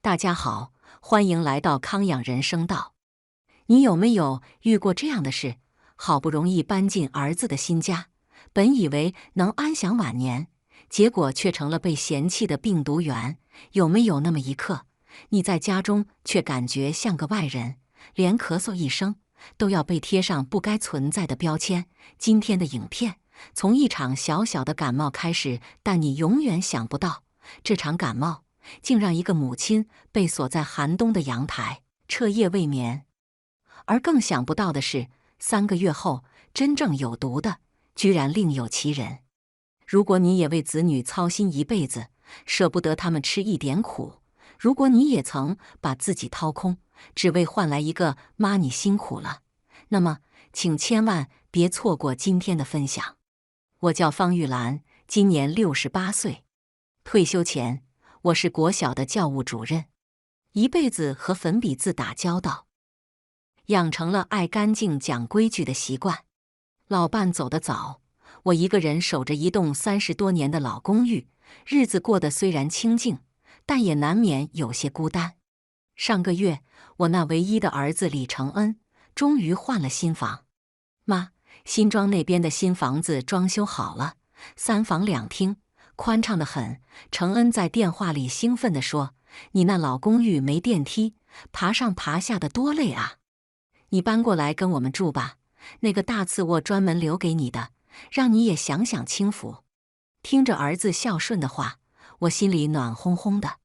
大家好，欢迎来到康养人生道。你有没有遇过这样的事？好不容易搬进儿子的新家，本以为能安享晚年，结果却成了被嫌弃的病毒源。有没有那么一刻，你在家中却感觉像个外人，连咳嗽一声都要被贴上不该存在的标签？今天的影片从一场小小的感冒开始，但你永远想不到，这场感冒竟让一个母亲被锁在寒冬的阳台，彻夜未眠。而更想不到的是，3个月后，真正有毒的居然另有其人。如果你也为子女操心一辈子，舍不得他们吃一点苦；如果你也曾把自己掏空，只为换来一个“妈，你辛苦了”，那么请千万别错过今天的分享。我叫方玉兰，今年68岁，退休前我是国小的教务主任，一辈子和粉笔字打交道，养成了爱干净、讲规矩的习惯。老伴走得早，我一个人守着一栋30多年的老公寓，日子过得虽然清静，但也难免有些孤单。上个月，我那唯一的儿子李承恩终于换了新房。妈，新庄那边的新房子装修好了，3房2厅，宽敞得很。承恩在电话里兴奋地说：“你那老公寓没电梯，爬上爬下的多累啊！你搬过来跟我们住吧，那个大次卧专门留给你的，让你也享享清福。”听着儿子孝顺的话，我心里暖烘烘的。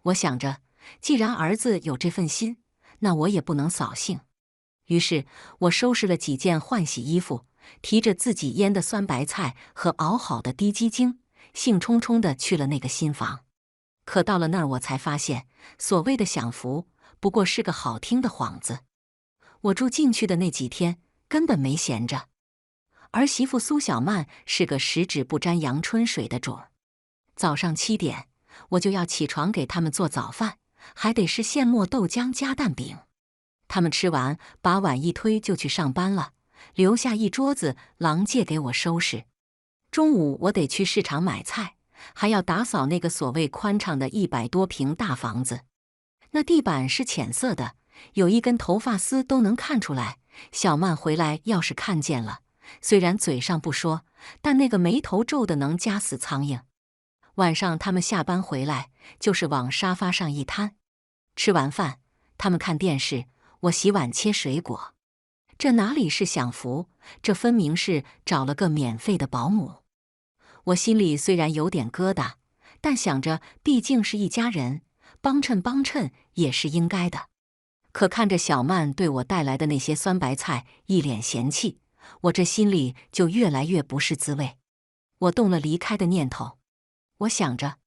我想着，既然儿子有这份心，那我也不能扫兴。于是我收拾了几件换洗衣服，提着自己腌的酸白菜和熬好的低鸡精，兴冲冲地去了那个新房。可到了那儿，我才发现，所谓的享福不过是个好听的幌子。我住进去的那几天根本没闲着。儿媳妇苏小曼是个十指不沾阳春水的主儿。早上7点，我就要起床给他们做早饭，还得是现磨豆浆加蛋饼。他们吃完，把碗一推就去上班了，留下一桌子狼藉给我收拾。中午我得去市场买菜，还要打扫那个所谓宽敞的100多平大房子。那地板是浅色的，有一根头发丝都能看出来。小曼回来要是看见了，虽然嘴上不说，但那个眉头皱得能夹死苍蝇。晚上他们下班回来，就是往沙发上一瘫。吃完饭，他们看电视，我洗碗切水果。这哪里是享福，这分明是找了个免费的保姆。我心里虽然有点疙瘩，但想着毕竟是一家人，帮衬帮衬也是应该的。可看着小曼对我带来的那些酸白菜一脸嫌弃，我这心里就越来越不是滋味。我动了离开的念头。我想着，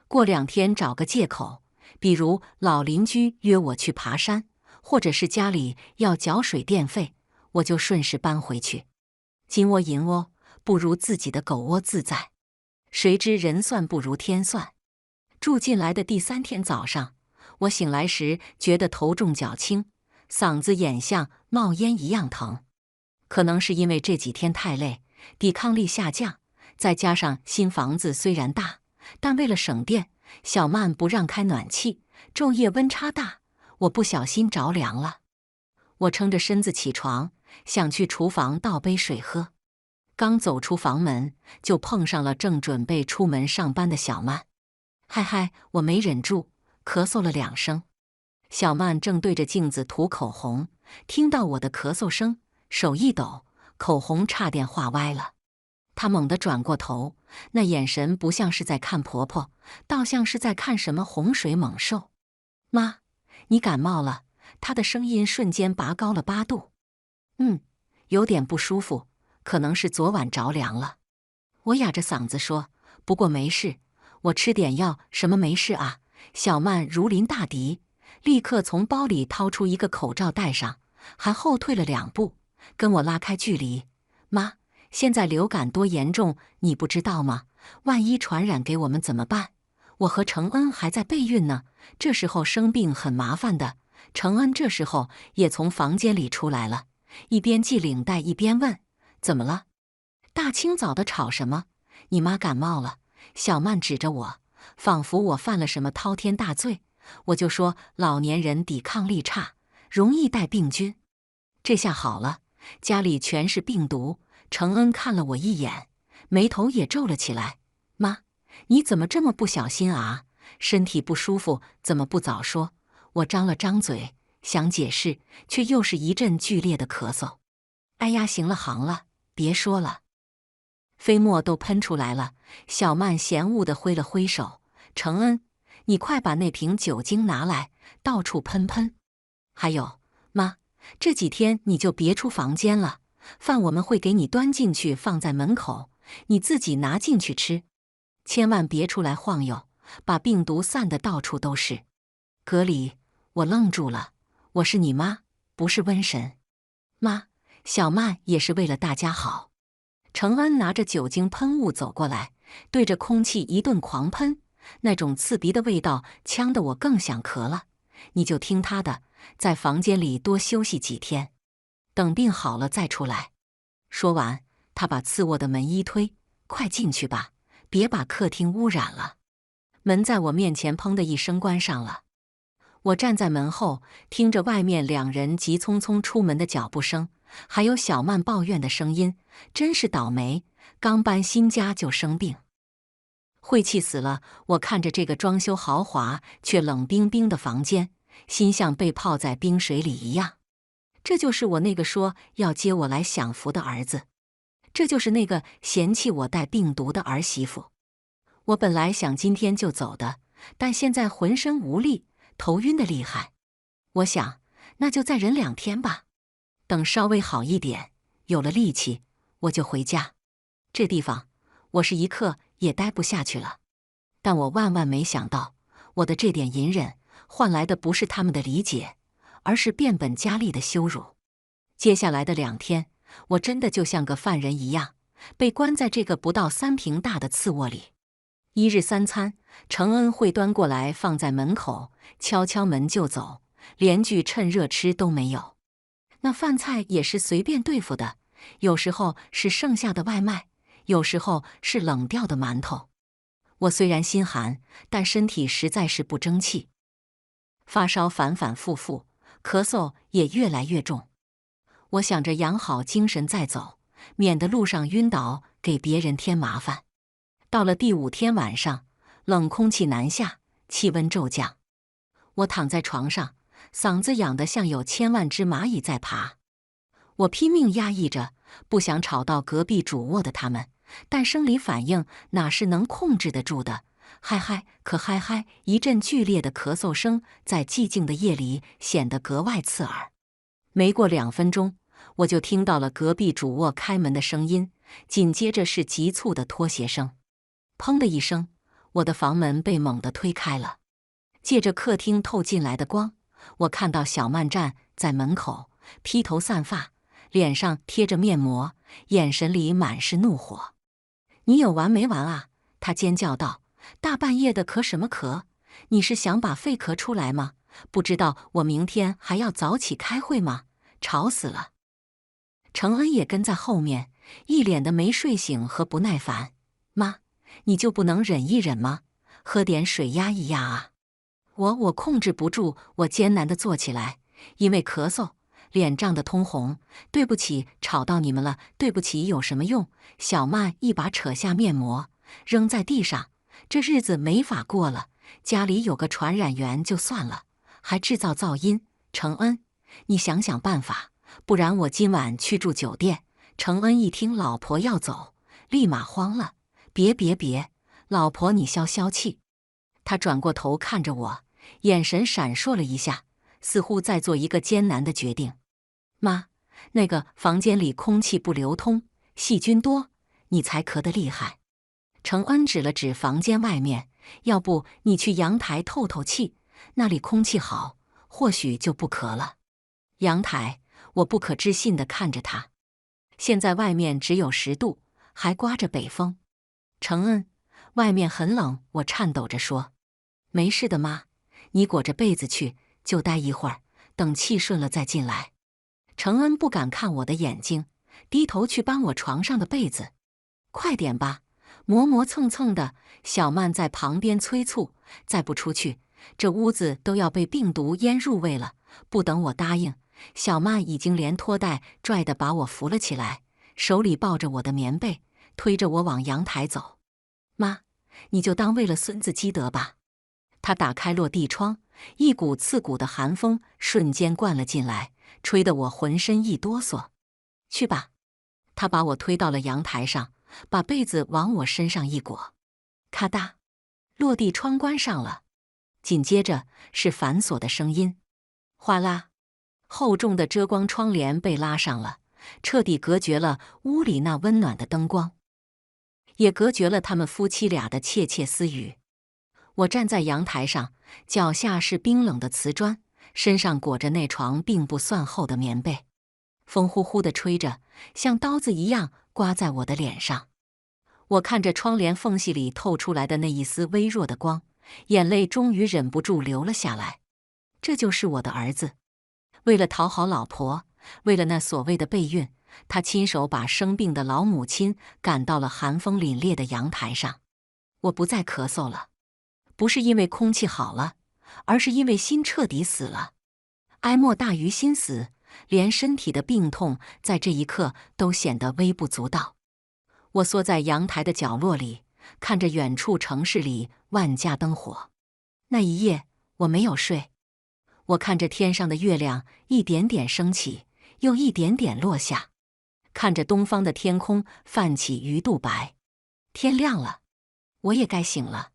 过2天找个借口，比如老邻居约我去爬山，或者是家里要缴水电费，我就顺势搬回去。金窝银窝不如自己的狗窝自在。谁知人算不如天算。住进来的第3天早上，我醒来时觉得头重脚轻，嗓子眼像冒烟一样疼。可能是因为这几天太累，抵抗力下降，再加上新房子虽然大，但为了省电，小曼不让开暖气，昼夜温差大，我不小心着凉了。我撑着身子起床，想去厨房倒杯水喝。刚走出房门，就碰上了正准备出门上班的小曼。嗨嗨，我没忍住，咳嗽了2声。小曼正对着镜子涂口红，听到我的咳嗽声，手一抖，口红差点画歪了。她猛地转过头，那眼神不像是在看婆婆，倒像是在看什么洪水猛兽。妈，你感冒了？她的声音瞬间拔高了8度。有点不舒服，可能是昨晚着凉了。我哑着嗓子说，不过没事，我吃点药，什么没事啊？小曼如临大敌，立刻从包里掏出一个口罩戴上，还后退了2步，跟我拉开距离。妈，现在流感多严重，你不知道吗？万一传染给我们怎么办？我和承恩还在备孕呢，这时候生病很麻烦的。承恩这时候也从房间里出来了，一边系领带一边问：“怎么了？大清早的吵什么？你妈感冒了。”小曼指着我，仿佛我犯了什么滔天大罪。我就说老年人抵抗力差，容易带病菌。这下好了，家里全是病毒。承恩看了我一眼，眉头也皱了起来。妈，你怎么这么不小心啊？身体不舒服怎么不早说？我张了张嘴，想解释，却又是一阵剧烈的咳嗽。哎呀，行了行了，别说了。飞沫都喷出来了。小曼嫌恶地挥了挥手：“承恩，你快把那瓶酒精拿来，到处喷喷。还有，妈，这几天你就别出房间了，饭我们会给你端进去，放在门口，你自己拿进去吃，千万别出来晃悠，把病毒散得到处都是。”隔离，我愣住了，我是你妈，不是瘟神。妈，小曼也是为了大家好。承恩拿着酒精喷雾走过来，对着空气一顿狂喷，那种刺鼻的味道呛得我更想咳了。你就听他的，在房间里多休息几天，等病好了再出来。说完，他把次卧的门一推：“快进去吧，别把客厅污染了。”门在我面前砰的一声关上了。我站在门后，听着外面两人急匆匆出门的脚步声，还有小曼抱怨的声音，真是倒霉，刚搬新家就生病。晦气死了！我看着这个装修豪华却冷冰冰的房间，心像被泡在冰水里一样。这就是我那个说要接我来享福的儿子，这就是那个嫌弃我带病毒的儿媳妇。我本来想今天就走的，但现在浑身无力，头晕得厉害。我想，那就再忍2天吧，等稍微好一点，有了力气，我就回家。这地方，我是一刻也待不下去了。但我万万没想到，我的这点隐忍，换来的不是他们的理解，而是变本加厉的羞辱。接下来的2天，我真的就像个犯人一样，被关在这个不到3平大的次卧里。1日3餐，承恩会端过来放在门口，敲敲门就走，连句趁热吃都没有。那饭菜也是随便对付的，有时候是剩下的外卖，有时候是冷掉的馒头。我虽然心寒，但身体实在是不争气，发烧反反复复，咳嗽也越来越重。我想着养好精神再走，免得路上晕倒，给别人添麻烦。到了第5天晚上，冷空气南下，气温骤降。我躺在床上，嗓子痒得像有1000万只蚂蚁在爬。我拼命压抑着，不想吵到隔壁主卧的他们，但生理反应哪是能控制得住的？嗨嗨，可嗨嗨！一阵剧烈的咳嗽声在寂静的夜里显得格外刺耳。没过2分钟，我就听到了隔壁主卧开门的声音，紧接着是急促的拖鞋声。砰的一声，我的房门被猛地推开了。借着客厅透进来的光，我看到小曼站在门口，披头散发，脸上贴着面膜，眼神里满是怒火。“你有完没完啊？”她尖叫道，“大半夜的咳什么咳？你是想把肺咳出来吗？不知道我明天还要早起开会吗？吵死了！”承恩也跟在后面，一脸的没睡醒和不耐烦。“妈，你就不能忍一忍吗？喝点水压一压啊！”我控制不住，我艰难地坐起来，因为咳嗽，脸涨得通红。“对不起，吵到你们了。对不起有什么用？”小曼一把扯下面膜，扔在地上。“这日子没法过了，家里有个传染源就算了，还制造噪音。承恩，你想想办法，不然我今晚去住酒店。”承恩一听老婆要走，立马慌了。“别，老婆你消消气。”他转过头看着我，眼神闪烁了一下，似乎在做一个艰难的决定。“妈，那个房间里空气不流通，细菌多，你才咳得厉害。”承恩指了指房间外面，“要不你去阳台透透气，那里空气好，或许就不咳了。”阳台，我不可置信地看着他。现在外面只有10度，还刮着北风。“承恩，外面很冷。”我颤抖着说。“没事的妈，你裹着被子去，就待一会儿，等气顺了再进来。”承恩不敢看我的眼睛，低头去搬我床上的被子。“快点吧！”磨磨蹭蹭的，小曼在旁边催促。“再不出去，这屋子都要被病毒腌入味了。不等我答应，小曼已经连拖带拽地把我扶了起来，手里抱着我的棉被，推着我往阳台走。妈，你就当为了孙子积德吧。她打开落地窗，一股刺骨的寒风瞬间灌了进来，吹得我浑身一哆嗦。去吧。她把我推到了阳台上，把被子往我身上一裹。咔嗒，落地窗关上了，紧接着是反锁的声音。哗啦，厚重的遮光窗帘被拉上了，彻底隔绝了屋里那温暖的灯光，也隔绝了他们夫妻俩的窃窃私语。我站在阳台上，脚下是冰冷的瓷砖，身上裹着那床并不算厚的棉被，风呼呼地吹着，像刀子一样刮在我的脸上。我看着窗帘缝隙里透出来的那一丝微弱的光，眼泪终于忍不住流了下来。这就是我的儿子，为了讨好老婆，为了那所谓的备孕，他亲手把生病的老母亲赶到了寒风凛冽的阳台上。我不再咳嗽了，不是因为空气好了，而是因为心彻底死了。哀莫大于心死，连身体的病痛在这一刻都显得微不足道。我缩在阳台的角落里，看着远处城市里万家灯火。那一夜我没有睡，我看着天上的月亮一点点升起，又一点点落下，看着东方的天空泛起鱼肚白。天亮了，我也该醒了。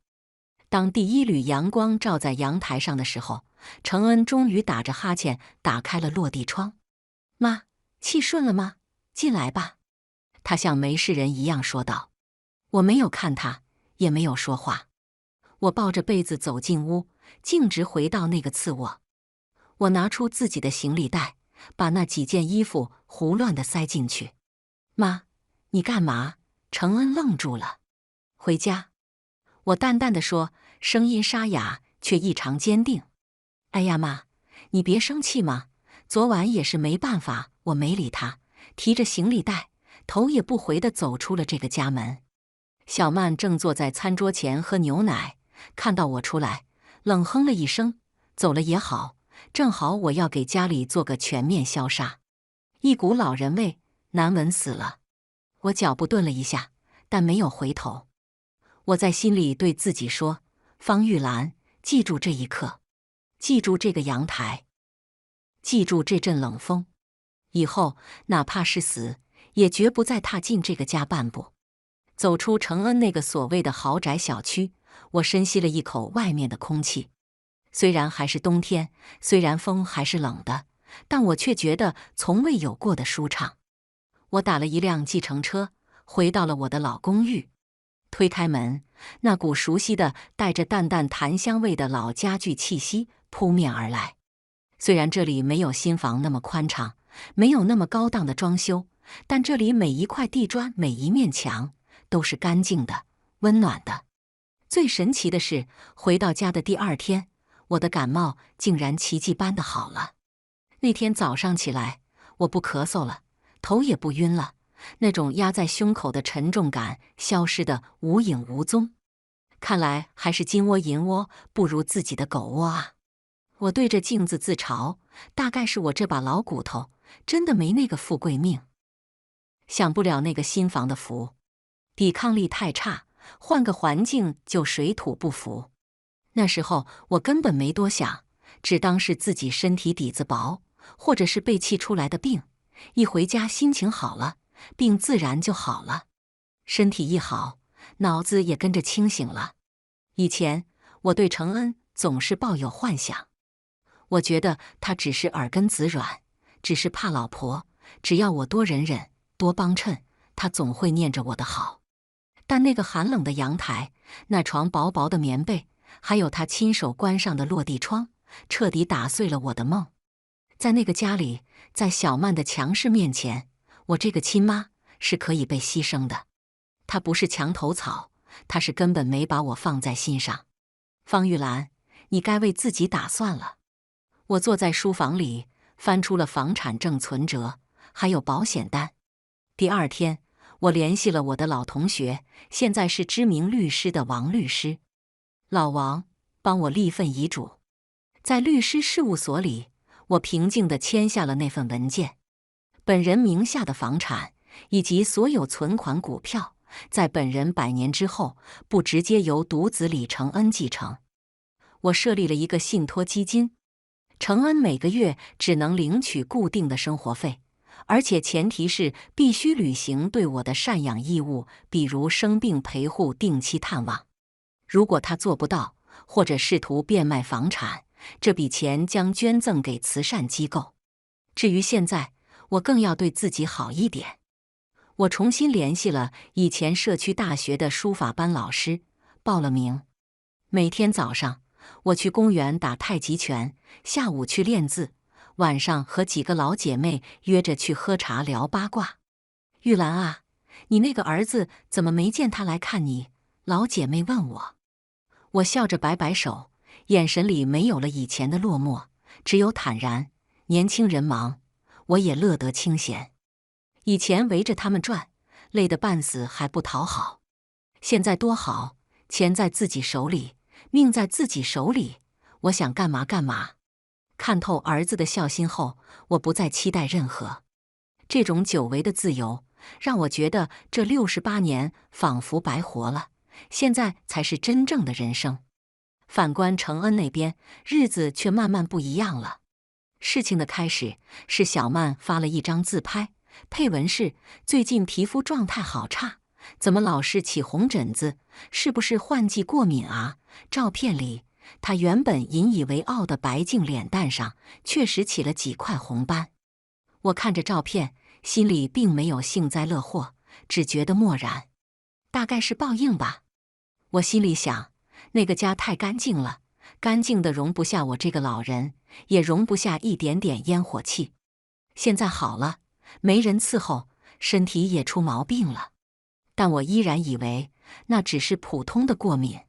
当第一缕阳光照在阳台上的时候，承恩终于打着哈欠打开了落地窗。妈，气顺了吗？进来吧。他像没事人一样说道。我没有看他，也没有说话。我抱着被子走进屋，径直回到那个次卧。我拿出自己的行李袋，把那几件衣服胡乱地塞进去。妈，你干嘛？承恩愣住了。回家。我淡淡地说，声音沙哑，却异常坚定。哎呀妈，你别生气嘛，昨晚也是没办法，我没理他，提着行李袋，头也不回地走出了这个家门。小曼正坐在餐桌前喝牛奶，看到我出来，冷哼了一声，走了也好，正好我要给家里做个全面消杀。一股老人味，难闻死了。我脚步顿了一下，但没有回头。我在心里对自己说，方玉兰，记住这一刻，记住这个阳台，记住这阵冷风，以后哪怕是死，也绝不再踏进这个家半步。走出承恩那个所谓的豪宅小区，我深吸了一口外面的空气。虽然还是冬天，虽然风还是冷的，但我却觉得从未有过的舒畅。我打了一辆计程车，回到了我的老公寓。推开门，那股熟悉的带着淡淡檀香味的老家具气息扑面而来。虽然这里没有新房那么宽敞，没有那么高档的装修，但这里每一块地砖，每一面墙都是干净的、温暖的。最神奇的是，回到家的第二天，我的感冒竟然奇迹般的好了。那天早上起来，我不咳嗽了，头也不晕了，那种压在胸口的沉重感消失得无影无踪。看来还是金窝银窝不如自己的狗窝啊！我对着镜子自嘲，大概是我这把老骨头真的没那个富贵命。享不了那个新房的福，抵抗力太差，换个环境就水土不服。那时候我根本没多想，只当是自己身体底子薄，或者是被气出来的病。一回家心情好了，病自然就好了。身体一好，脑子也跟着清醒了。以前我对承恩总是抱有幻想，我觉得他只是耳根子软，只是怕老婆，只要我多忍忍，多帮衬，他总会念着我的好。但那个寒冷的阳台，那床薄薄的棉被，还有他亲手关上的落地窗，彻底打碎了我的梦。在那个家里，在小曼的强势面前，我这个亲妈是可以被牺牲的。她不是墙头草，她是根本没把我放在心上。方玉兰，你该为自己打算了。我坐在书房里，翻出了房产证存折，还有保险单。第二天，我联系了我的老同学，现在是知名律师的王律师。老王，帮我立份遗嘱。在律师事务所里，我平静地签下了那份文件。本人名下的房产以及所有存款股票，在本人100年之后，不直接由独子李承恩继承。我设立了一个信托基金，承恩每个月只能领取固定的生活费，而且前提是必须履行对我的赡养义务，比如生病陪护、定期探望。如果他做不到，或者试图变卖房产，这笔钱将捐赠给慈善机构。至于现在，我更要对自己好一点。我重新联系了以前社区大学的书法班老师，报了名。每天早上，我去公园打太极拳，下午去练字，晚上和几个老姐妹约着去喝茶聊八卦。玉兰啊，你那个儿子怎么没见他来看你？老姐妹问我。我笑着摆摆手，眼神里没有了以前的落寞，只有坦然。年轻人忙，我也乐得清闲。以前围着他们转，累得半死还不讨好。现在多好，钱在自己手里，命在自己手里，我想干嘛干嘛。看透儿子的孝心后，我不再期待任何。这种久违的自由，让我觉得这68年仿佛白活了，现在才是真正的人生。反观承恩那边，日子却慢慢不一样了。事情的开始是小曼发了一张自拍，配文是：最近皮肤状态好差，怎么老是起红疹子？是不是换季过敏啊？照片里，她原本引以为傲的白净脸蛋上，确实起了几块红斑。我看着照片，心里并没有幸灾乐祸，只觉得漠然。大概是报应吧。我心里想，那个家太干净了，干净的容不下我这个老人，也容不下一点点烟火气。现在好了，没人伺候，身体也出毛病了，但我依然以为那只是普通的过敏，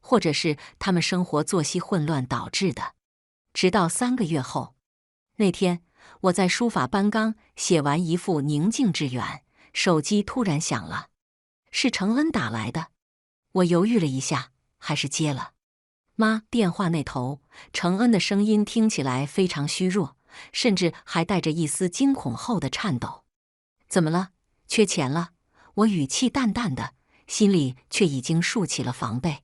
或者是他们生活作息混乱导致的。直到3个月后，那天我在书法班刚写完一幅宁静致远，手机突然响了，是承恩打来的。我犹豫了一下，还是接了。妈，电话那头，承恩的声音听起来非常虚弱，甚至还带着一丝惊恐后的颤抖。怎么了？缺钱了？我语气淡淡的，心里却已经竖起了防备。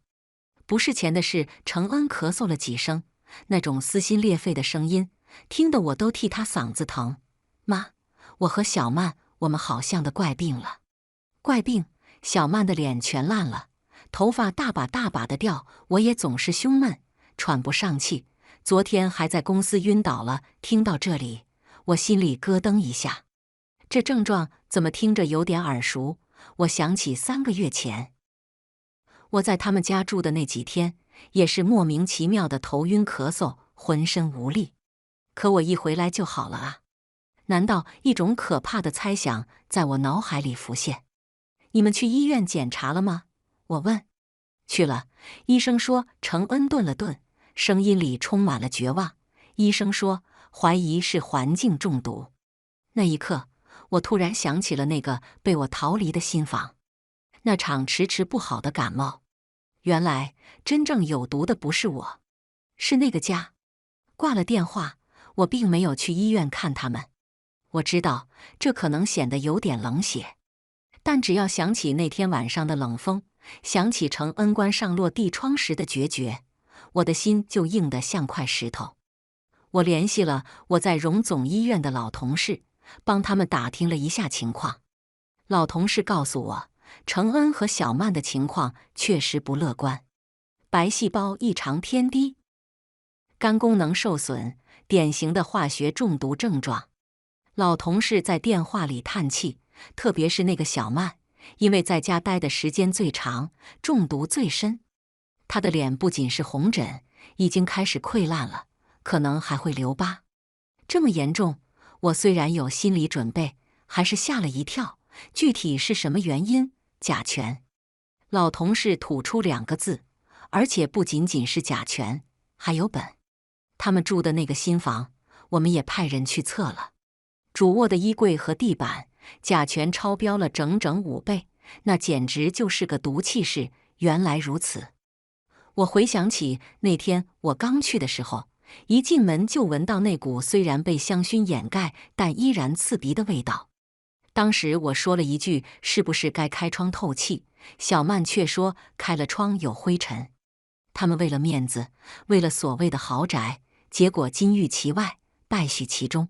不是钱的事。承恩咳嗽了几声，那种撕心裂肺的声音，听得我都替他嗓子疼。妈，我和小曼，我们好像的怪病了。怪病？小曼的脸全烂了，头发大把大把的掉，我也总是胸闷，喘不上气。昨天还在公司晕倒了。听到这里，我心里咯噔一下，这症状怎么听着有点耳熟？我想起3个月前，我在他们家住的那几天，也是莫名其妙的头晕咳嗽，浑身无力。可我一回来就好了啊！难道一种可怕的猜想在我脑海里浮现？你们去医院检查了吗？我问。去了，医生说。承恩顿了顿，声音里充满了绝望。医生说，怀疑是环境中毒。那一刻，我突然想起了那个被我逃离的新房，那场迟迟不好的感冒。原来，真正有毒的不是我，是那个家。挂了电话，我并没有去医院看他们。我知道，这可能显得有点冷血，但只要想起那天晚上的冷风，想起承恩关上落地窗时的决绝，我的心就硬得像块石头。我联系了我在荣总医院的老同事，帮他们打听了一下情况。老同事告诉我，承恩和小曼的情况确实不乐观，白细胞异常偏低，肝功能受损，典型的化学中毒症状。老同事在电话里叹气，特别是那个小曼，因为在家待的时间最长，中毒最深。她的脸不仅是红疹，已经开始溃烂了，可能还会留疤。这么严重，我虽然有心理准备，还是吓了一跳。具体是什么原因？甲醛。老同事吐出2个字，而且不仅仅是甲醛，还有苯。他们住的那个新房，我们也派人去测了。主卧的衣柜和地板，甲醛超标了整整5倍，那简直就是个毒气室。原来如此。我回想起那天我刚去的时候，一进门就闻到那股虽然被香薰掩盖，但依然刺鼻的味道。当时我说了一句：“是不是该开窗透气？”小曼却说：“开了窗有灰尘。”他们为了面子，为了所谓的豪宅，结果金玉其外，败絮其中，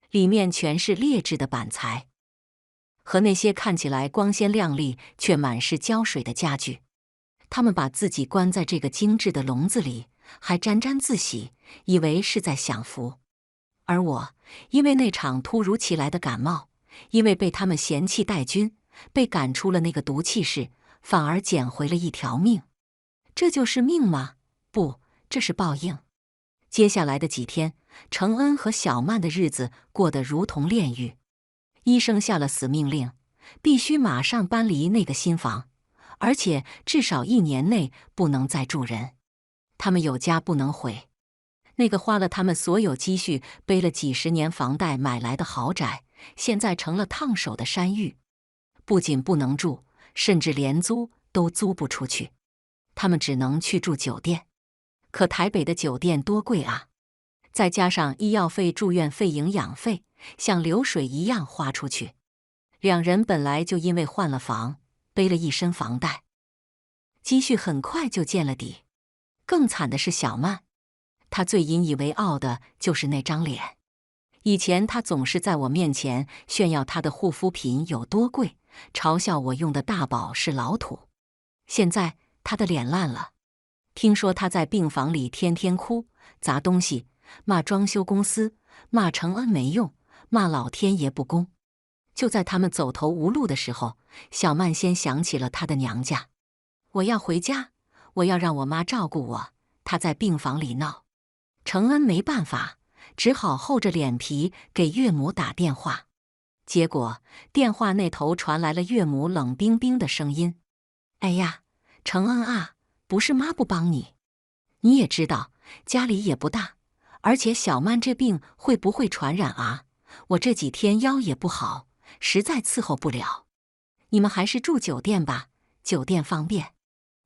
里面全是劣质的板材，和那些看起来光鲜亮丽却满是胶水的家具。他们把自己关在这个精致的笼子里，还沾沾自喜，以为是在享福。而我，因为那场突如其来的感冒，因为被他们嫌弃带菌，被赶出了那个毒气室，反而捡回了一条命。这就是命吗？不，这是报应。接下来的几天，程恩和小曼的日子过得如同炼狱。医生下了死命令，必须马上搬离那个新房，而且至少1年内不能再住人。他们有家不能毁。那个花了他们所有积蓄、背了几10年房贷买来的豪宅，现在成了烫手的山芋。不仅不能住，甚至连租都租不出去。他们只能去住酒店。可台北的酒店多贵啊！再加上医药费、住院费、营养费，像流水一样花出去。两人本来就因为换了房，背了一身房贷，积蓄很快就见了底。更惨的是小曼，她最引以为傲的就是那张脸。以前她总是在我面前炫耀她的护肤品有多贵，嘲笑我用的大宝是老土。现在她的脸烂了，听说她在病房里天天哭，砸东西，骂装修公司，骂承恩没用，骂老天爷不公。就在他们走投无路的时候，小曼先想起了她的娘家。我要回家，我要让我妈照顾我，她在病房里闹。承恩没办法，只好厚着脸皮给岳母打电话。结果电话那头传来了岳母冷冰冰的声音：“哎呀，承恩啊，不是妈不帮你，你也知道家里也不大，而且小曼这病会不会传染啊？我这几天腰也不好，实在伺候不了。你们还是住酒店吧，酒店方便。”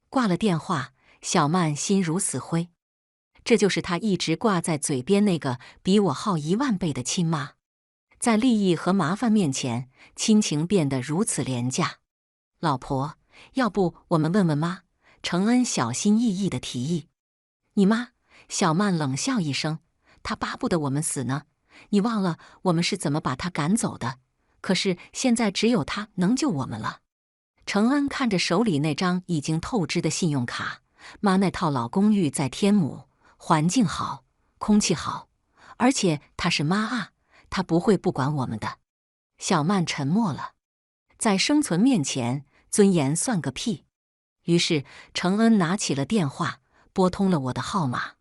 挂了电话，小曼心如死灰。这就是她一直挂在嘴边那个比我好10000倍的亲妈。在利益和麻烦面前，亲情变得如此廉价。老婆，要不我们问问妈？承恩小心翼翼地提议。你妈？小曼冷笑一声，她巴不得我们死呢。你忘了我们是怎么把她赶走的？可是现在只有她能救我们了。承恩看着手里那张已经透支的信用卡，妈那套老公寓在天母，环境好，空气好，而且她是妈啊，她不会不管我们的。小曼沉默了，在生存面前，尊严算个屁。于是承恩拿起了电话，拨通了我的号码。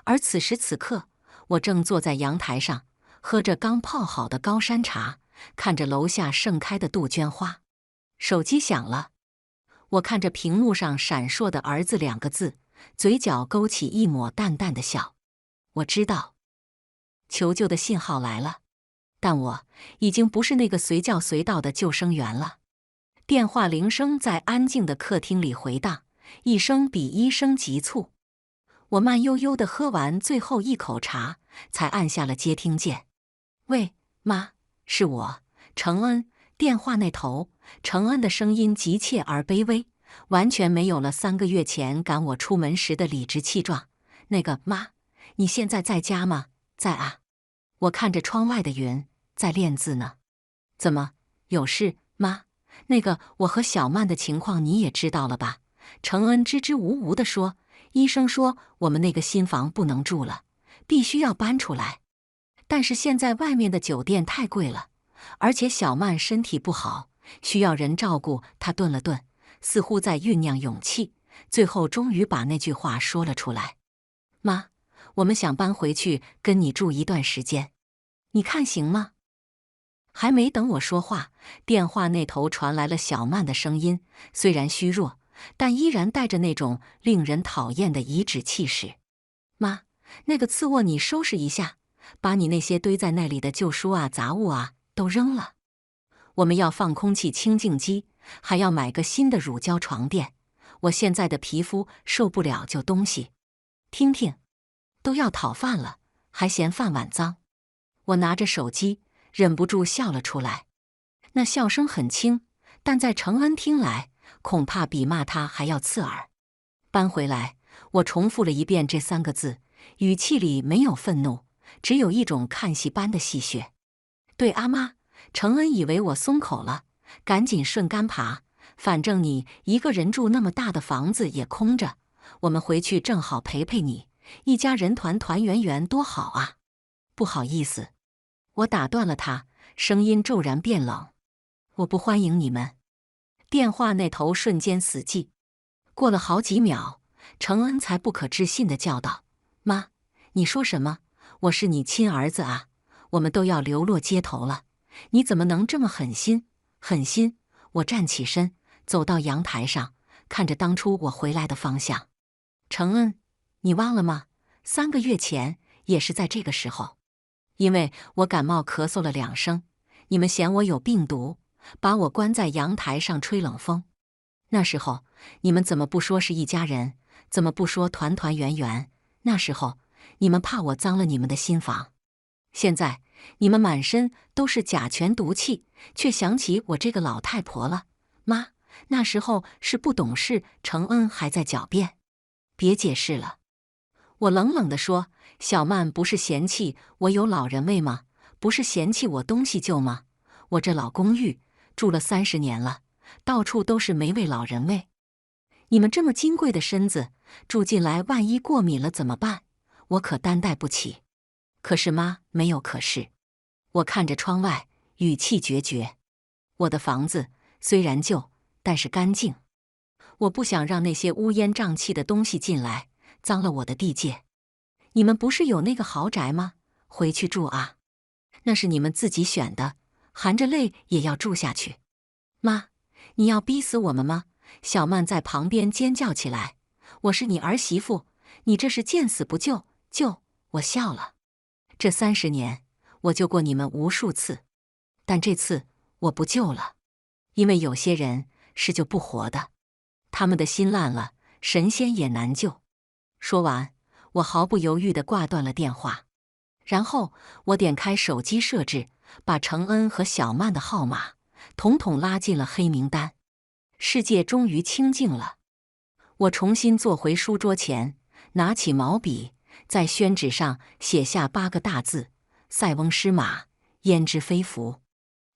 而此时此刻，我正坐在阳台上，喝着刚泡好的高山茶，看着楼下盛开的杜鹃花。手机响了，我看着屏幕上闪烁的儿子2个字，嘴角勾起一抹淡淡的笑。我知道，求救的信号来了，但我已经不是那个随叫随到的救生员了。电话铃声在安静的客厅里回荡，一声比一声急促。我慢悠悠地喝完最后一口茶，才按下了接听键。喂，妈，是我，承恩。电话那头，承恩的声音急切而卑微，完全没有了3个月前赶我出门时的理直气壮。那个妈，你现在在家吗？在啊。我看着窗外的云，在练字呢。怎么，有事，妈？那个我和小曼的情况你也知道了吧？承恩支支吾吾地说，医生说我们那个新房不能住了，必须要搬出来。但是现在外面的酒店太贵了，而且小曼身体不好，需要人照顾。她顿了顿，似乎在酝酿勇气，最后终于把那句话说了出来：“妈，我们想搬回去跟你住一段时间，你看行吗？”还没等我说话，电话那头传来了小曼的声音，虽然虚弱，但依然带着那种令人讨厌的颐指气使。妈，那个次卧你收拾一下，把你那些堆在那里的旧书啊、杂物啊都扔了。我们要放空气清净机，还要买个新的乳胶床垫。我现在的皮肤受不了旧东西。听听，都要讨饭了，还嫌饭碗脏。我拿着手机，忍不住笑了出来。那笑声很轻，但在程恩听来，恐怕比骂他还要刺耳。搬回来，我重复了一遍这3个字，语气里没有愤怒，只有一种看戏般的戏谑。对啊妈，程恩以为我松口了，赶紧顺杆爬。反正你一个人住那么大的房子也空着，我们回去正好陪陪你，一家人团团圆圆多好啊！不好意思，我打断了他，声音骤然变冷。我不欢迎你们。电话那头瞬间死寂。过了好几秒，程恩才不可置信地叫道：“妈，你说什么？我是你亲儿子啊！我们都要流落街头了，你怎么能这么狠心？狠心！”我站起身，走到阳台上，看着当初我回来的方向。程恩，你忘了吗？3个月前也是在这个时候，因为我感冒咳嗽了2声，你们嫌我有病毒，把我关在阳台上吹冷风。那时候你们怎么不说是一家人？怎么不说团团圆圆？那时候你们怕我脏了你们的心房。现在你们满身都是甲醛毒气，却想起我这个老太婆了。妈，那时候是不懂事。程恩还在狡辩。别解释了。我冷冷地说，小曼不是嫌弃我有老人味吗？不是嫌弃我东西旧吗？我这老公寓住了30年了，到处都是霉味老人味。你们这么金贵的身子住进来，万一过敏了怎么办？我可担待不起。可是妈，没有可是。我看着窗外，语气决绝。我的房子虽然旧，但是干净。我不想让那些乌烟瘴气的东西进来，脏了我的地界。你们不是有那个豪宅吗？回去住啊。那是你们自己选的，含着泪也要住下去。妈，你要逼死我们吗？小曼在旁边尖叫起来。我是你儿媳妇，你这是见死不救。我笑了。这30年，我救过你们无数次，但这次我不救了，因为有些人是救不活的，他们的心烂了，神仙也难救。说完，我毫不犹豫地挂断了电话。然后我点开手机设置，把程恩和小曼的号码统统拉进了黑名单。世界终于清静了。我重新坐回书桌前，拿起毛笔，在宣纸上写下8个大字：塞翁失马，焉知非福。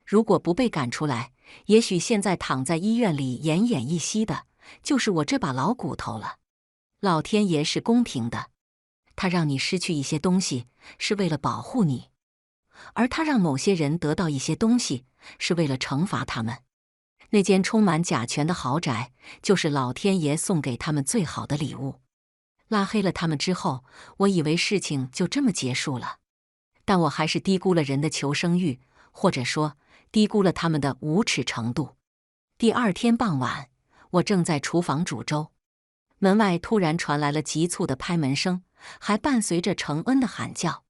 如果不被赶出来，也许现在躺在医院里奄奄一息的，就是我这把老骨头了。老天爷是公平的，他让你失去一些东西，是为了保护你；而他让某些人得到一些东西，是为了惩罚他们。那间充满甲醛的豪宅，就是老天爷送给他们最好的礼物。拉黑了他们之后，我以为事情就这么结束了，但我还是低估了人的求生欲，或者说低估了他们的无耻程度。第2天傍晚，我正在厨房煮粥，门外突然传来了急促的拍门声，还伴随着程恩的喊叫：“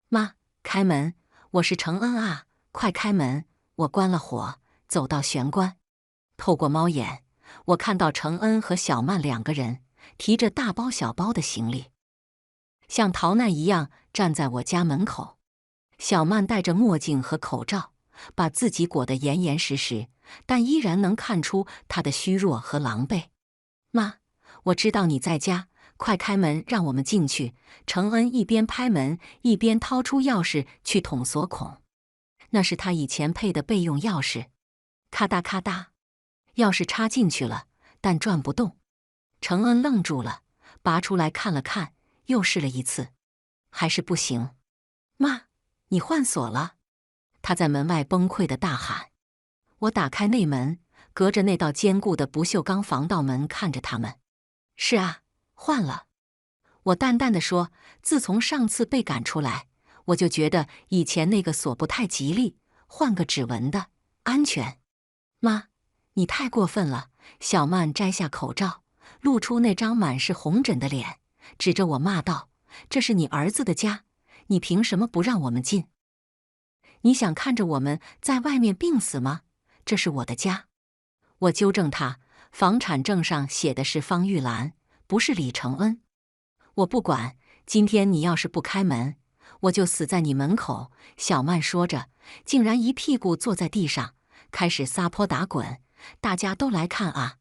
妈，开门！我是程恩啊，快开门！”我关了火，走到玄关，透过猫眼，我看到程恩和小曼2个人提着大包小包的行李，像逃难一样站在我家门口。小曼戴着墨镜和口罩，把自己裹得严严实实，但依然能看出她的虚弱和狼狈。妈，我知道你在家，快开门，让我们进去。程恩一边拍门，一边掏出钥匙去捅锁孔。那是他以前配的备用钥匙。咔嗒咔嗒，钥匙插进去了，但转不动。程恩愣住了，拔出来看了看，又试了一次，还是不行。妈，你换锁了？他在门外崩溃地大喊。我打开内门，隔着那道坚固的不锈钢防盗门看着他们。是啊，换了。我淡淡地说，自从上次被赶出来，我就觉得以前那个锁不太吉利，换个指纹的，安全。妈，你太过分了。小曼摘下口罩，露出那张满是红疹的脸，指着我骂道：“这是你儿子的家，你凭什么不让我们进？你想看着我们在外面病死吗？这是我的家。”我纠正他，房产证上写的是方玉兰，不是李承恩。我不管，今天你要是不开门，我就死在你门口。小曼说着，竟然一屁股坐在地上，开始撒泼打滚。大家都来看啊！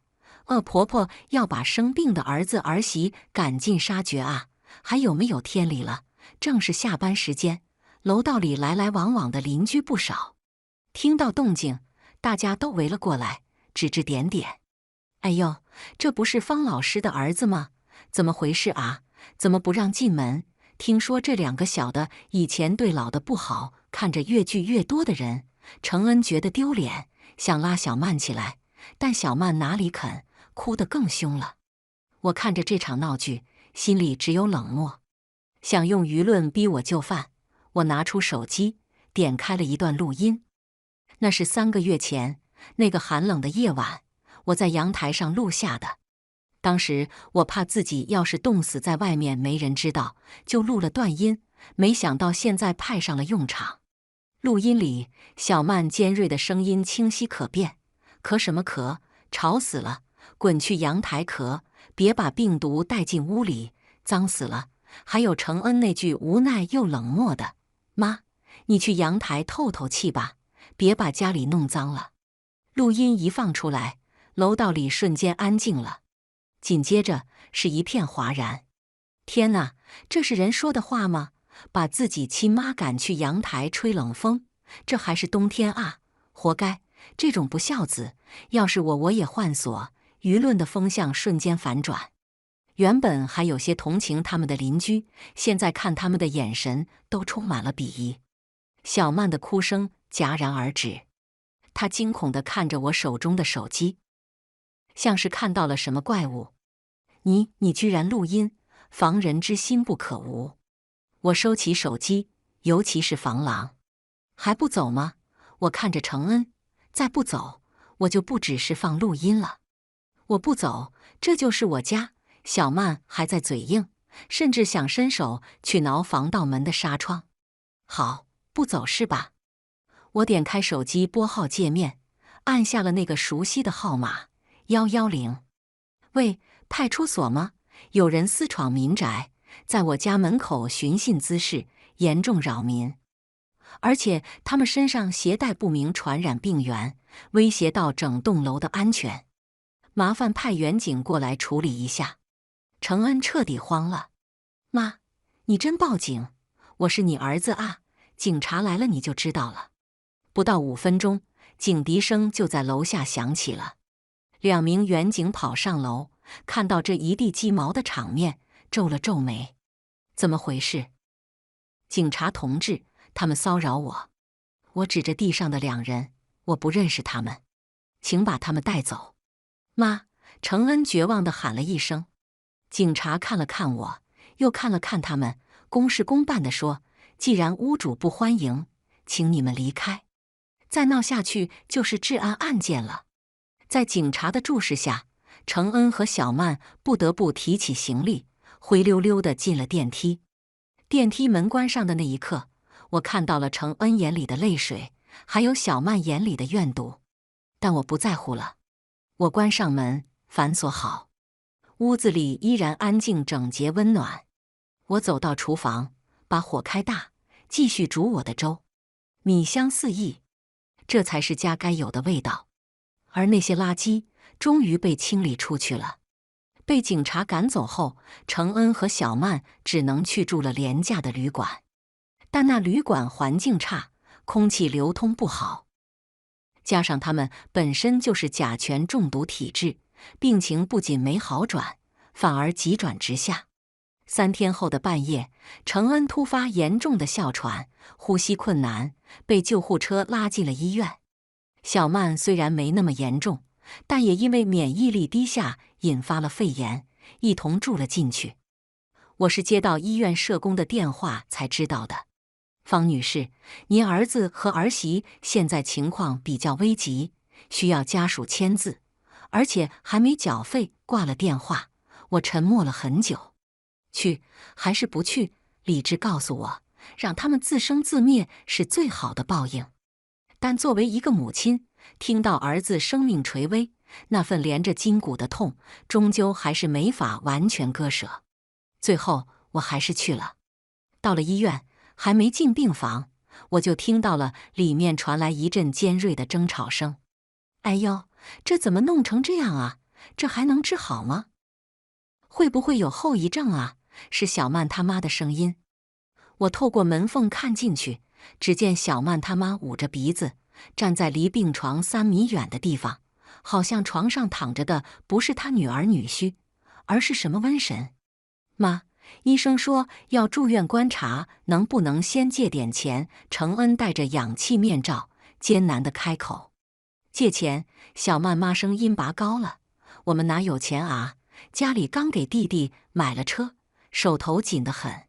恶婆婆要把生病的儿子儿媳赶尽杀绝啊！还有没有天理了？正是下班时间，楼道里来来往往的邻居不少。听到动静，大家都围了过来，指指点点。哎呦，这不是方老师的儿子吗？怎么回事啊？怎么不让进门？听说这两个小的以前对老的不好，看着越聚越多的人，承恩觉得丢脸，想拉小曼起来，但小曼哪里肯，哭得更凶了。我看着这场闹剧，心里只有冷漠。想用舆论逼我就范，我拿出手机，点开了一段录音。那是3个月前，那个寒冷的夜晚，我在阳台上录下的。当时我怕自己要是冻死在外面没人知道，就录了段音，没想到现在派上了用场。录音里，小曼尖锐的声音清晰可辨：“咳什么咳？吵死了！滚去阳台咳，别把病毒带进屋里，脏死了！”还有承恩那句无奈又冷漠的：“妈，你去阳台透透气吧，别把家里弄脏了。”录音一放出来，楼道里瞬间安静了，紧接着是一片哗然。天哪，这是人说的话吗？把自己亲妈赶去阳台吹冷风，这还是冬天啊！活该，这种不孝子，要是我也换锁。舆论的风向瞬间反转。原本还有些同情他们的邻居，现在看他们的眼神都充满了鄙夷。小曼的哭声戛然而止，她惊恐地看着我手中的手机，像是看到了什么怪物。你居然录音，防人之心不可无。我收起手机，尤其是防狼。还不走吗？我看着承恩，再不走，我就不只是放录音了。我不走，这就是我家。小曼还在嘴硬，甚至想伸手去挠防盗门的纱窗。好，不走是吧？我点开手机拨号界面，按下了那个熟悉的号码110。喂，派出所吗？有人私闯民宅，在我家门口寻衅滋事，严重扰民。而且他们身上携带不明传染病源，威胁到整栋楼的安全。麻烦派员警过来处理一下。承恩彻底慌了。妈，你真报警？我是你儿子啊，警察来了你就知道了。不到5分钟，警笛声就在楼下响起了。2名员警跑上楼，看到这一地鸡毛的场面，皱了皱眉。怎么回事？警察同志，他们骚扰我。我指着地上的2人，我不认识他们，请把他们带走。妈，承恩绝望地喊了一声。警察看了看我，又看了看他们，公事公办地说：“既然屋主不欢迎，请你们离开。再闹下去就是治安案件了。”在警察的注视下，承恩和小曼不得不提起行李，灰溜溜地进了电梯。电梯门关上的那一刻，我看到了承恩眼里的泪水，还有小曼眼里的怨毒。但我不在乎了。我关上门，反锁好。屋子里依然安静整洁温暖。我走到厨房，把火开大，继续煮我的粥，米香四溢，这才是家该有的味道。而那些垃圾终于被清理出去了。被警察赶走后，承恩和小曼只能去住了廉价的旅馆，但那旅馆环境差，空气流通不好，加上他们本身就是甲醛中毒体质，病情不仅没好转，反而急转直下。3天后的半夜，承恩突发严重的哮喘，呼吸困难，被救护车拉进了医院。小曼虽然没那么严重，但也因为免疫力低下引发了肺炎，一同住了进去。我是接到医院社工的电话才知道的。方女士，您儿子和儿媳现在情况比较危急，需要家属签字，而且还没缴费。挂了电话，我沉默了很久。去还是不去？理智告诉我，让他们自生自灭是最好的报应。但作为一个母亲，听到儿子生命垂危，那份连着筋骨的痛，终究还是没法完全割舍。最后，我还是去了。到了医院，还没进病房，我就听到了里面传来一阵尖锐的争吵声。哎呦，这怎么弄成这样啊？这还能治好吗？会不会有后遗症啊？是小曼他妈的声音。我透过门缝看进去，只见小曼他妈捂着鼻子，站在离病床3米远的地方，好像床上躺着的不是他女儿女婿，而是什么瘟神。妈，医生说要住院观察，能不能先借点钱？程恩戴着氧气面罩，艰难地开口。借钱？小曼妈声音拔高了。我们哪有钱啊？家里刚给弟弟买了车，手头紧得很。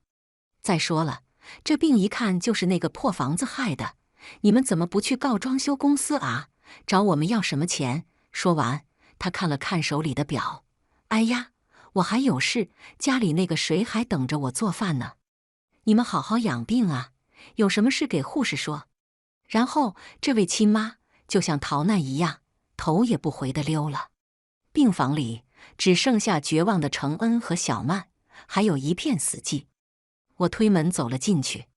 再说了，这病一看就是那个破房子害的，你们怎么不去告装修公司啊？找我们要什么钱？说完，他看了看手里的表。哎呀，我还有事，家里那个谁还等着我做饭呢。你们好好养病啊，有什么事给护士说。然后这位亲妈就像逃难一样，头也不回地溜了。病房里只剩下绝望的程恩和小曼，还有一片死寂。我推门走了进去，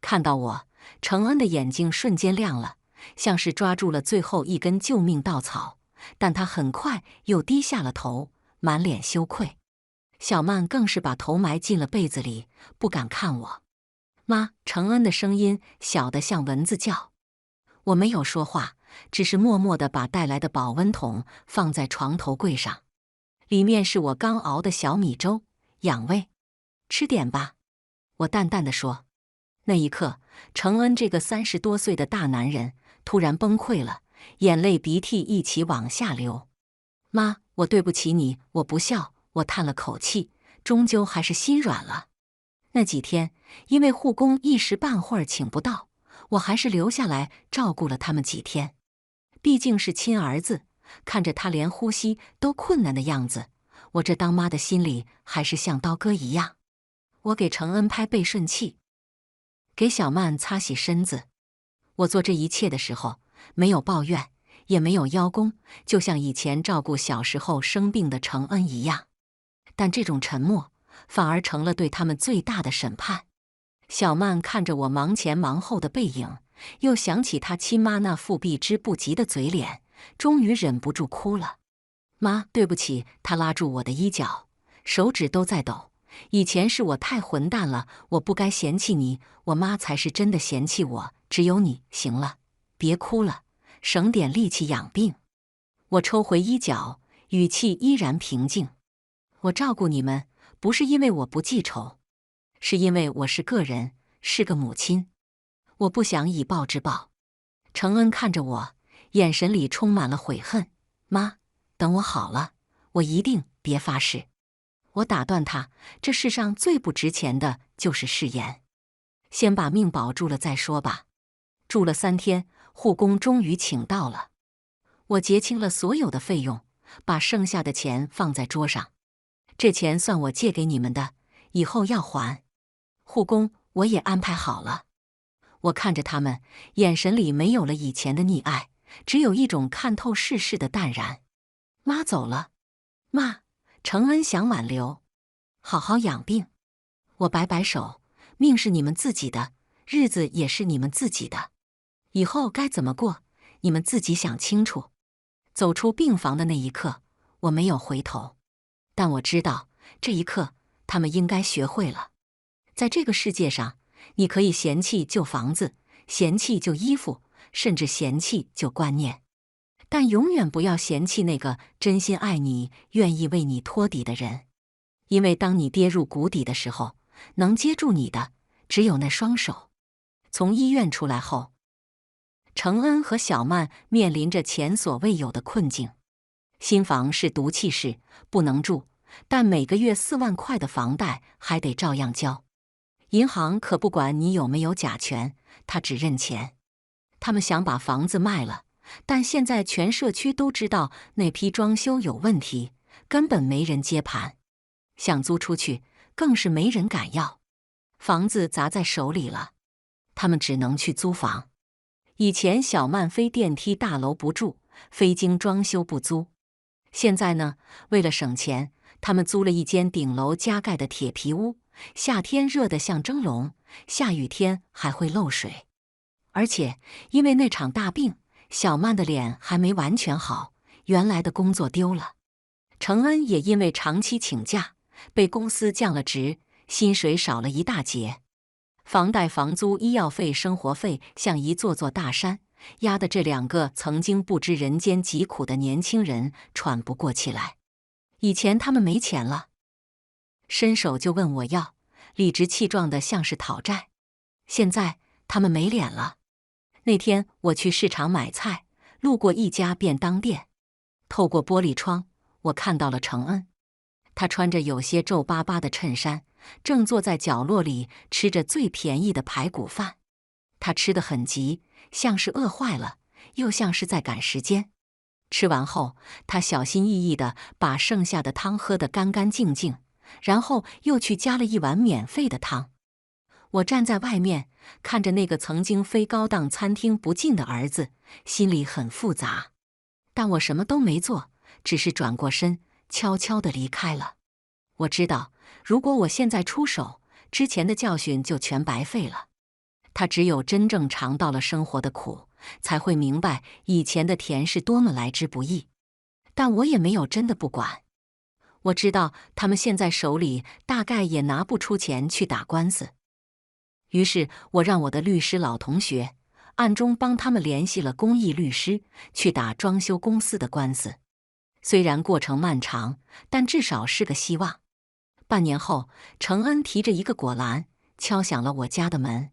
看到我，程恩的眼睛瞬间亮了，像是抓住了最后一根救命稻草，但他很快又低下了头，满脸羞愧。小曼更是把头埋进了被子里，不敢看我。妈，程恩的声音小得像蚊子叫。我没有说话，只是默默地把带来的保温桶放在床头柜上，里面是我刚熬的小米粥，养胃，吃点吧。我淡淡地说。那一刻，程恩这个30多岁的大男人突然崩溃了，眼泪鼻涕一起往下流。妈，我对不起你，我不孝。我叹了口气，终究还是心软了。那几天，因为护工一时半会儿请不到，我还是留下来照顾了他们几天。毕竟是亲儿子，看着他连呼吸都困难的样子，我这当妈的心里还是像刀割一样。我给程恩拍背顺气，给小曼擦洗身子。我做这一切的时候，没有抱怨，也没有邀功，就像以前照顾小时候生病的程恩一样。但这种沉默，反而成了对他们最大的审判。小曼看着我忙前忙后的背影，又想起她亲妈那副避之不及的嘴脸，终于忍不住哭了。妈，对不起。她拉住我的衣角，手指都在抖。以前是我太混蛋了，我不该嫌弃你，我妈才是真的嫌弃我，只有你。行了，别哭了，省点力气养病。我抽回衣角，语气依然平静。我照顾你们，不是因为我不记仇，是因为我是个人，是个母亲。我不想以暴制暴。程恩看着我，眼神里充满了悔恨。妈，等我好了，我一定。别发誓。我打断他，这世上最不值钱的就是誓言。先把命保住了再说吧。住了3天，护工终于请到了。我结清了所有的费用，把剩下的钱放在桌上。这钱算我借给你们的，以后要还。护工我也安排好了。我看着他们，眼神里没有了以前的溺爱，只有一种看透世事的淡然。妈走了。妈，程恩想挽留，好好养病。我摆摆手，命是你们自己的，日子也是你们自己的，以后该怎么过，你们自己想清楚。走出病房的那一刻，我没有回头，但我知道，这一刻他们应该学会了，在这个世界上，你可以嫌弃旧房子，嫌弃旧衣服，甚至嫌弃旧观念，但永远不要嫌弃那个真心爱你、愿意为你托底的人。因为当你跌入谷底的时候，能接住你的只有那双手。从医院出来后，程恩和小曼面临着前所未有的困境。新房是毒气室，不能住，但每个月4万块的房贷还得照样交。银行可不管你有没有甲醛，他只认钱。他们想把房子卖了，但现在全社区都知道那批装修有问题，根本没人接盘。想租出去，更是没人敢要。房子砸在手里了，他们只能去租房。以前小曼非电梯大楼不住，非经装修不租。现在呢，为了省钱，他们租了一间顶楼加盖的铁皮屋，夏天热得像蒸笼，下雨天还会漏水。而且因为那场大病，小曼的脸还没完全好，原来的工作丢了。程恩也因为长期请假，被公司降了职，薪水少了一大截。房贷、房租、医药费、生活费像一座座大山，压得这两个曾经不知人间疾苦的年轻人喘不过气来。以前他们没钱了，伸手就问我要，理直气壮的像是讨债。现在他们没脸了。那天我去市场买菜，路过一家便当店，透过玻璃窗，我看到了程恩。他穿着有些皱巴巴的衬衫，正坐在角落里吃着最便宜的排骨饭。他吃得很急，像是饿坏了，又像是在赶时间。吃完后，他小心翼翼地把剩下的汤喝得干干净净，然后又去加了一碗免费的汤。我站在外面，看着那个曾经非高档餐厅不进的儿子，心里很复杂。但我什么都没做，只是转过身，悄悄地离开了。我知道，如果我现在出手，之前的教训就全白费了。他只有真正尝到了生活的苦，才会明白以前的甜是多么来之不易。但我也没有真的不管。我知道他们现在手里大概也拿不出钱去打官司。于是我让我的律师老同学暗中帮他们联系了公益律师，去打装修公司的官司。虽然过程漫长，但至少是个希望。半年后，程恩提着一个果篮，敲响了我家的门。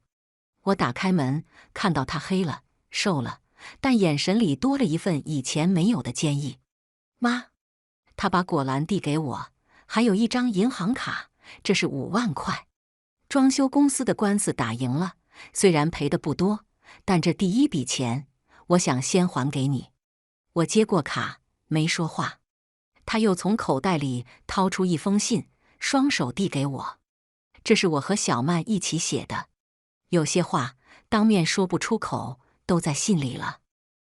我打开门，看到他黑了，瘦了，但眼神里多了一份以前没有的坚毅。妈，他把果篮递给我，还有一张银行卡，这是5万块。装修公司的官司打赢了，虽然赔的不多，但这第一笔钱，我想先还给你。我接过卡，没说话。他又从口袋里掏出一封信，双手递给我。这是我和小曼一起写的，有些话当面说不出口，都在信里了。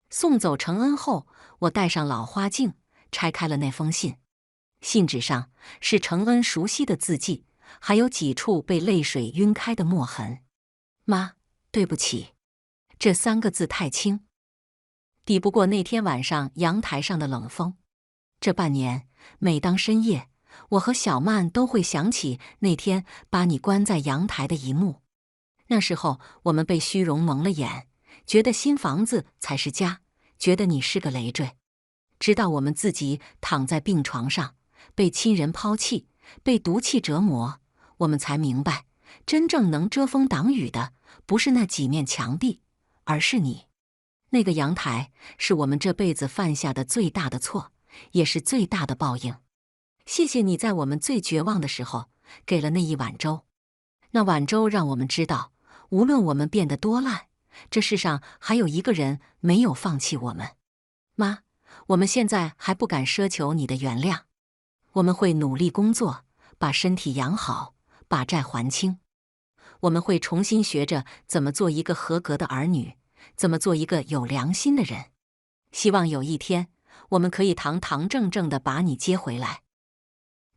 送走程恩后，我戴上老花镜，拆开了那封信。信纸上是程恩熟悉的字迹，还有几处被泪水晕开的墨痕。妈，对不起，这3个字太轻，抵不过那天晚上阳台上的冷风。这半年，每当深夜，我和小曼都会想起那天把你关在阳台的一幕。那时候，我们被虚荣蒙了眼，觉得新房子才是家，觉得你是个累赘。直到我们自己躺在病床上，被亲人抛弃，被毒气折磨，我们才明白，真正能遮风挡雨的，不是那几面墙壁，而是你。那个阳台是我们这辈子犯下的最大的错，也是最大的报应。谢谢你在我们最绝望的时候，给了那一碗粥。那碗粥让我们知道，无论我们变得多烂，这世上还有一个人没有放弃我们。妈，我们现在还不敢奢求你的原谅，我们会努力工作，把身体养好，把债还清。我们会重新学着怎么做一个合格的儿女，怎么做一个有良心的人。希望有一天，我们可以堂堂正正地把你接回来，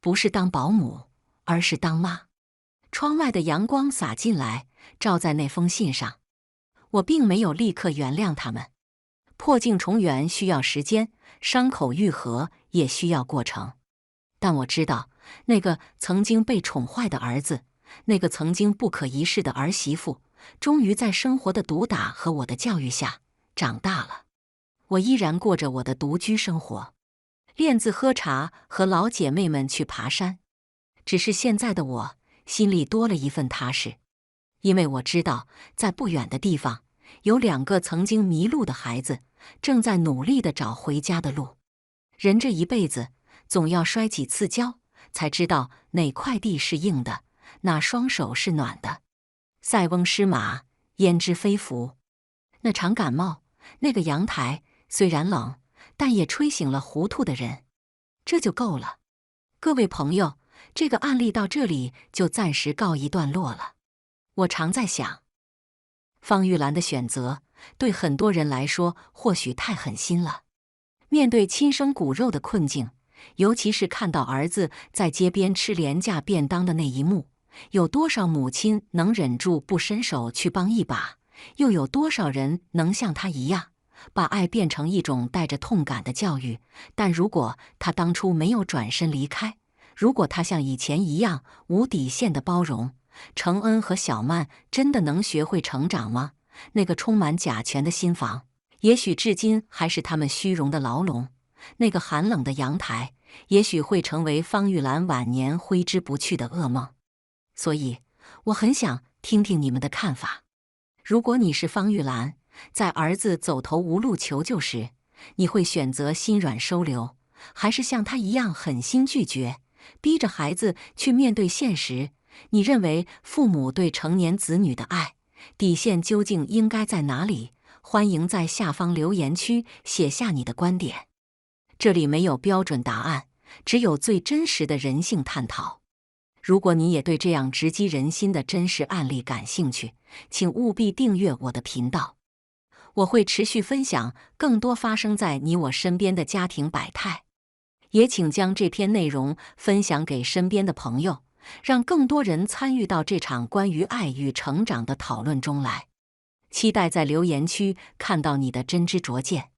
不是当保姆，而是当妈。窗外的阳光洒进来，照在那封信上。我并没有立刻原谅他们，破镜重圆需要时间，伤口愈合也需要过程。但我知道，那个曾经被宠坏的儿子，那个曾经不可一世的儿媳妇，终于在生活的毒打和我的教育下长大了。我依然过着我的独居生活，练字喝茶，和老姐妹们去爬山。只是现在的我心里多了一份踏实，因为我知道，在不远的地方，有2个曾经迷路的孩子，正在努力地找回家的路。人这一辈子，总要摔几次跤，才知道哪块地是硬的，哪双手是暖的。塞翁失马，焉知非福。那场感冒，那个阳台，虽然冷，但也吹醒了糊涂的人。这就够了。各位朋友，这个案例到这里就暂时告一段落了。我常在想，方玉兰的选择对很多人来说或许太狠心了。面对亲生骨肉的困境，尤其是看到儿子在街边吃廉价便当的那一幕，有多少母亲能忍住不伸手去帮一把？又有多少人能像他一样，把爱变成一种带着痛感的教育？但如果他当初没有转身离开，如果他像以前一样无底线的包容，程恩和小曼真的能学会成长吗？那个充满甲醛的心房，也许至今还是他们虚荣的牢笼；那个寒冷的阳台，也许会成为方玉兰晚年挥之不去的噩梦。所以，我很想听听你们的看法。如果你是方玉兰，在儿子走投无路求救时，你会选择心软收留，还是像他一样狠心拒绝，逼着孩子去面对现实？你认为父母对成年子女的爱底线究竟应该在哪里？欢迎在下方留言区写下你的观点。这里没有标准答案，只有最真实的人性探讨。如果你也对这样直击人心的真实案例感兴趣，请务必订阅我的频道。我会持续分享更多发生在你我身边的家庭百态，也请将这篇内容分享给身边的朋友，让更多人参与到这场关于爱与成长的讨论中来。期待在留言区看到你的真知灼见。